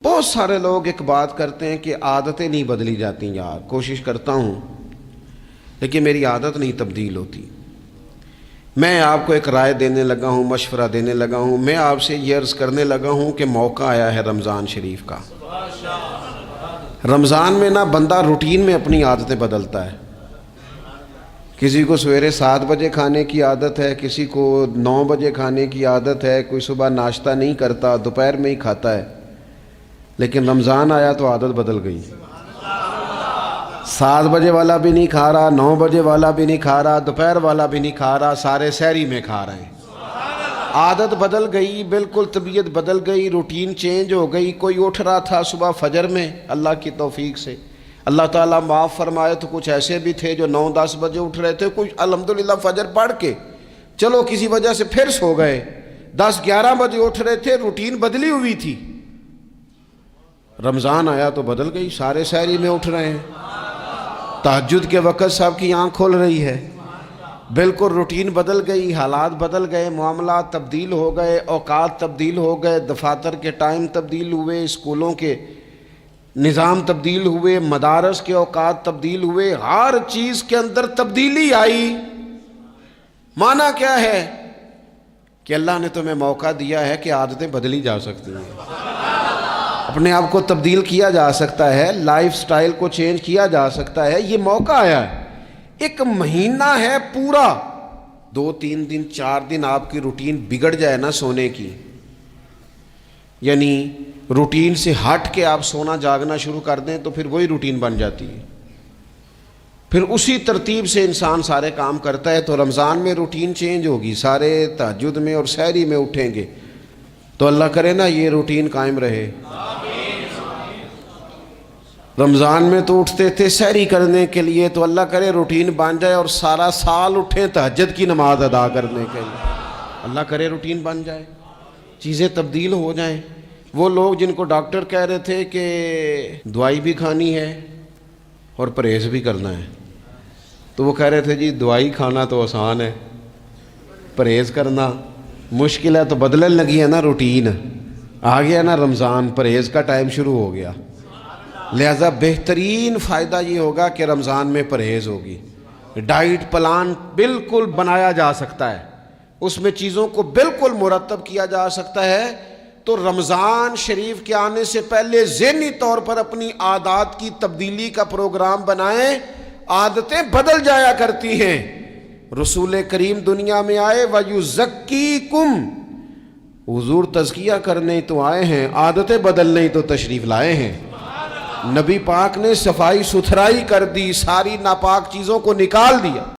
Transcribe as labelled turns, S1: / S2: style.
S1: بہت سارے لوگ ایک بات کرتے ہیں کہ عادتیں نہیں بدلی جاتی یار، کوشش کرتا ہوں لیکن میری عادت نہیں تبدیل ہوتی۔ میں آپ کو ایک رائے دینے لگا ہوں، مشورہ دینے لگا ہوں، میں آپ سے یہ عرض کرنے لگا ہوں کہ موقع آیا ہے رمضان شریف کا۔ رمضان میں نہ بندہ روٹین میں اپنی عادتیں بدلتا ہے۔ کسی کو سویرے 7 بجے کھانے کی عادت ہے، کسی کو 9 بجے کھانے کی عادت ہے، کوئی صبح ناشتہ نہیں کرتا، دوپہر میں ہی کھاتا ہے۔ لیکن رمضان آیا تو عادت بدل گئی۔ 7 بجے والا بھی نہیں کھا رہا، 9 بجے والا بھی نہیں کھا رہا، دوپہر والا بھی نہیں کھا رہا، سارے سحری میں کھا رہے ہیں۔ عادت بدل گئی، بالکل طبیعت بدل گئی، روٹین چینج ہو گئی۔ کوئی اٹھ رہا تھا صبح فجر میں، اللہ کی توفیق سے اللہ تعالیٰ معاف فرمائے تو کچھ ایسے بھی تھے جو 9-10 بجے اٹھ رہے تھے، کچھ الحمدللہ فجر پڑھ کے چلو کسی وجہ سے پھر سو گئے، 10-11 بجے اٹھ رہے تھے، روٹین بدلی ہوئی تھی۔ رمضان آیا تو بدل گئی، سارے سحری میں اٹھ رہے ہیں، تہجد کے وقت سب کی آنکھ کھل رہی ہے، بالکل روٹین بدل گئی، حالات بدل گئے، معاملات تبدیل ہو گئے، اوقات تبدیل ہو گئے، دفاتر کے ٹائم تبدیل ہوئے، اسکولوں کے نظام تبدیل ہوئے، مدارس کے اوقات تبدیل ہوئے، ہر چیز کے اندر تبدیلی آئی۔ معنی کیا ہے کہ اللہ نے تمہیں موقع دیا ہے کہ عادتیں بدلی جا سکتی ہیں، اپنے آپ کو تبدیل کیا جا سکتا ہے، لائف سٹائل کو چینج کیا جا سکتا ہے۔ یہ موقع آیا ہے، ایک مہینہ ہے پورا، 2-3 دن 4 دن آپ کی روٹین بگڑ جائے نا سونے کی، یعنی روٹین سے ہٹ کے آپ سونا جاگنا شروع کر دیں تو پھر وہی روٹین بن جاتی ہے، پھر اسی ترتیب سے انسان سارے کام کرتا ہے۔ تو رمضان میں روٹین چینج ہوگی، سارے تہجد میں اور سحری میں اٹھیں گے، تو اللہ کرے نا یہ روٹین قائم رہے۔ رمضان میں تو اٹھتے تھے سحری کرنے کے لیے، تو اللہ کرے روٹین بن جائے اور سارا سال اٹھیں تہجد کی نماز ادا کرنے کے لیے، اللہ کرے روٹین بن جائے، چیزیں تبدیل ہو جائیں۔ وہ لوگ جن کو ڈاکٹر کہہ رہے تھے کہ دوائی بھی کھانی ہے اور پرہیز بھی کرنا ہے، تو وہ کہہ رہے تھے جی دوائی کھانا تو آسان ہے، پرہیز کرنا مشکل ہے، تو بدلنے لگی ہے نا روٹین، آ گیا نا رمضان، پرہیز کا ٹائم شروع ہو گیا۔ لہذا بہترین فائدہ یہ ہوگا کہ رمضان میں پرہیز ہوگی، ڈائٹ پلان بالکل بنایا جا سکتا ہے، اس میں چیزوں کو بالکل مرتب کیا جا سکتا ہے۔ تو رمضان شریف کے آنے سے پہلے ذہنی طور پر اپنی عادات کی تبدیلی کا پروگرام بنائیں، عادتیں بدل جایا کرتی ہیں۔ رسول کریم دنیا میں آئے وَيُزَكِّيكُمْ، حضور تزکیہ کرنے تو آئے ہیں، عادتیں بدلنے تو تشریف لائے ہیں۔ نبی پاک نے صفائی ستھرائی کر دی، ساری ناپاک چیزوں کو نکال دیا۔